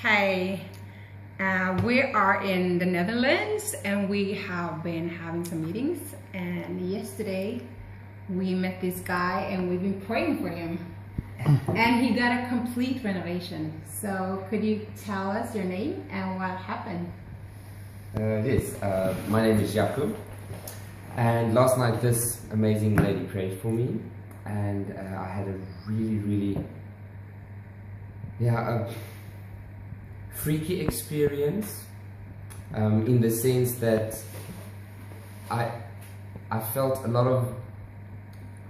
Hi, we are in the Netherlands and we have been having some meetings, and yesterday we met this guy and we've been praying for him and he got a complete renovation. So could you tell us your name and what happened? Yes, my name is Jacob, and last night this amazing lady prayed for me, and I had a really a freaky experience, in the sense that I felt a lot of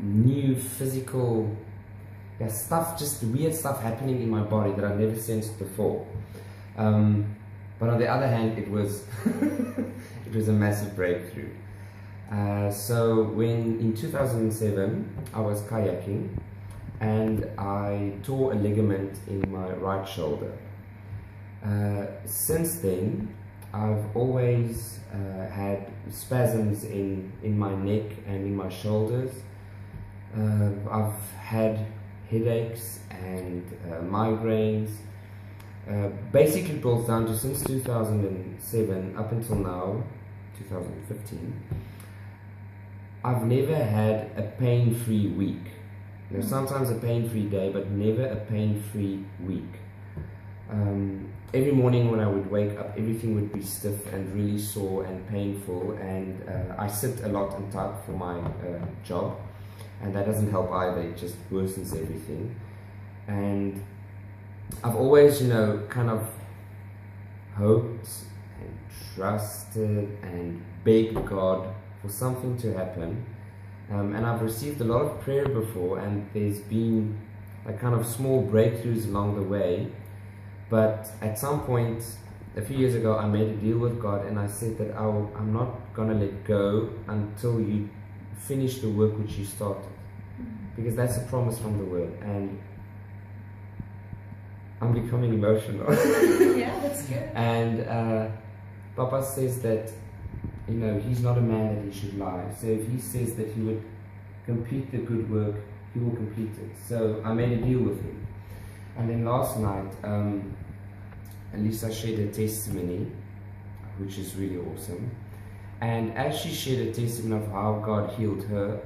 new physical stuff, just weird stuff happening in my body that I've never sensed before. But on the other hand, it was it was a massive breakthrough. So when in 2007 I was kayaking and I tore a ligament in my right shoulder. Since then I've always had spasms in my neck and in my shoulders. I've had headaches and migraines. Basically it boils down to, since 2007 up until now, 2015, I've never had a pain-free week. Sometimes a pain-free day, but never a pain-free week. Every morning when I would wake up, everything would be stiff and really sore and painful, and I sit a lot and type for my job, and that doesn't help either, it just worsens everything. And I've always, kind of hoped and trusted and begged God for something to happen. And I've received a lot of prayer before, and there's been like kind of small breakthroughs along the way. But at some point, a few years ago, I made a deal with God, and I said that I'm not gonna let go until you finish the work which you started. Because that's a promise from the Word. And I'm becoming emotional. Yeah, that's good. And Papa says that, he's not a man that he should lie. So if he says that he would complete the good work, he will complete it. So I made a deal with him. And then last night, Liza shared a testimony, which is really awesome. And as she shared a testimony of how God healed her,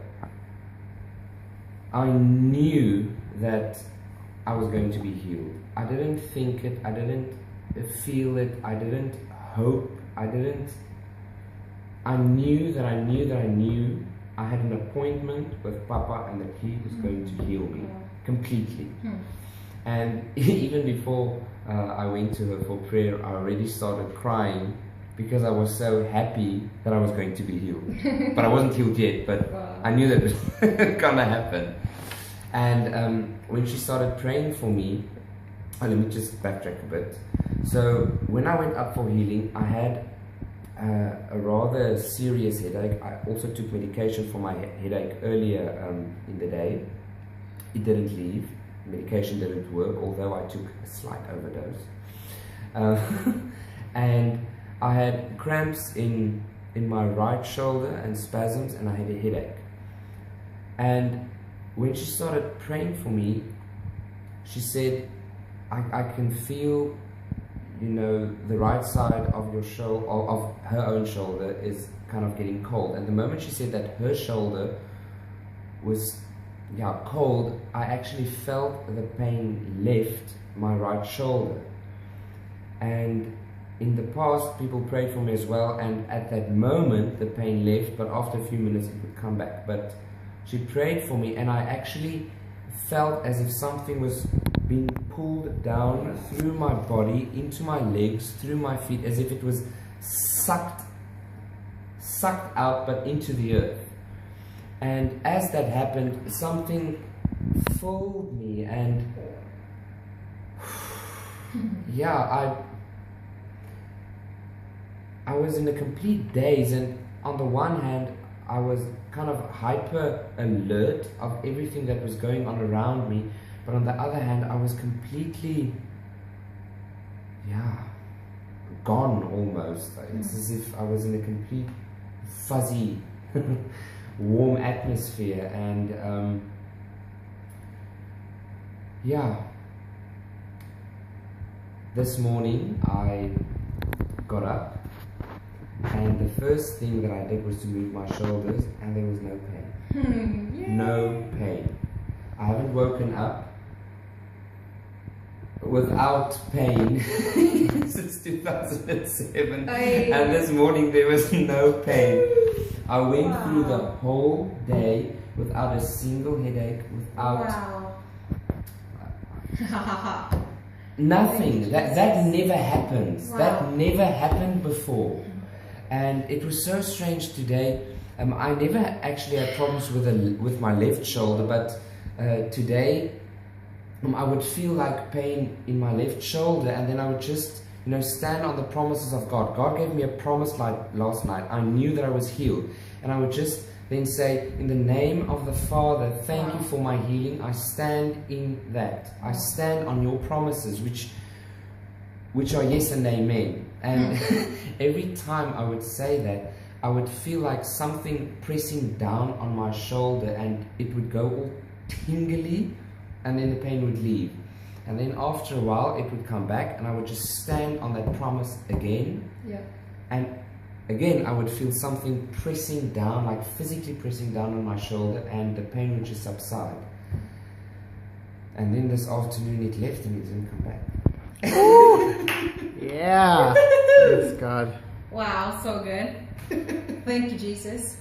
I knew that I was going to be healed. I didn't think it, I didn't feel it, I didn't hope, I knew that I knew I had an appointment with Papa, and that he was going to heal me completely. And even before I went to her for prayer, I already started crying because I was so happy that I was going to be healed. But I wasn't healed yet, but I knew that it was gonna happen. And when she started praying for me, let me just backtrack a bit. So when I went up for healing, I had a rather serious headache. I also took medication for my headache earlier in the day. It didn't leave. Medication didn't work, although I took a slight overdose. And I had cramps in my right shoulder and spasms, and I had a headache. And when she started praying for me, she said, I can feel, the right side of your shoulder, of her own shoulder, is kind of getting cold. And the moment she said that her shoulder was cold, I actually felt the pain left my right shoulder. And in the past, people prayed for me as well, and at that moment the pain left, but after a few minutes it would come back. But she prayed for me, and I actually felt as if something was being pulled down through my body, into my legs, through my feet, as if it was sucked out, but into the earth. And as that happened, something filled me, and I was in a complete daze. And on the one hand, I was kind of hyper alert of everything that was going on around me, but on the other hand, I was completely gone almost. It's as if I was in a complete fuzzy warm atmosphere. And this morning I got up, and the first thing that I did was to move my shoulders, and there was no pain. No pain. I haven't woken up without pain since 2007, and this morning there was no pain. I went through the whole day without a single headache, without nothing. That never happens. That never happened before, and it was so strange today. I never actually had problems with my left shoulder, but today I would feel like pain in my left shoulder, and then I would just stand on the promises of God. God gave me a promise like last night. I knew that I was healed, and I would just then say, in the name of the Father, thank you for my healing. I stand in that. I stand on your promises, which are yes and amen. And every time I would say that, I would feel like something pressing down on my shoulder, and it would go all tingly, and then the pain would leave. And then after a while it would come back, and I would just stand on that promise again. And again I would feel something pressing down, like physically pressing down on my shoulder, and the pain would just subside. And then this afternoon it left and it didn't come back. Yeah. Praise God. Wow, so good. Thank you, Jesus.